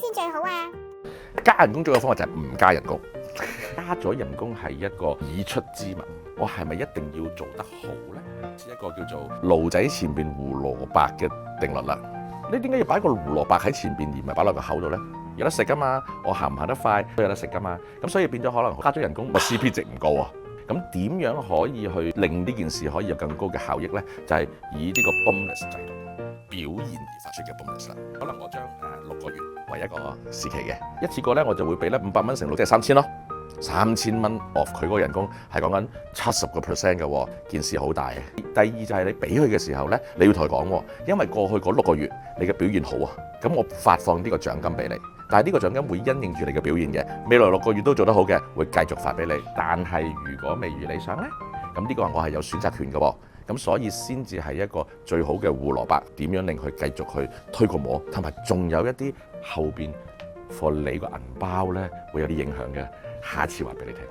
先最好啊？加人工最好嘅方法就係唔加人工。加咗人工係一個已出之物，我係咪一定要做得好呢？一個叫做驢仔前邊胡蘿蔔嘅定律啦。你點解要擺個胡蘿蔔喺前邊而唔係擺落個口度呢？有得食噶嘛，我行唔行得快都有得食噶嘛。咁所以變咗可能加咗人工，個 CP 值唔高啊。咁點樣可以去令呢件事可以有更高嘅效益呢？就係以呢個 bonus 制度表現而發出嘅 bonus 啦。可能我將6個月為一個時期嘅一次過呢，我就會俾咧500蚊乘6，即係3000咯。3000蚊 off 佢嗰個人工係講緊70% 嘅喎，件事好大嘅。第二就係你俾佢嘅時候呢，你要同佢講喎，因為過去嗰6個月你嘅表現好啊，咁我發放呢個獎金俾你。但係呢個獎金會因應住你嘅表現嘅，未來6個月都做得好嘅，會繼續發俾你。但係如果未如理想呢，咁呢個我係有選擇權嘅喎。咁所以先至係一個最好嘅胡蘿蔔，點樣令佢繼續去推個模，同埋仲有一啲後邊 for 你個銀包呢會有啲影響嘅。下次話俾你聽。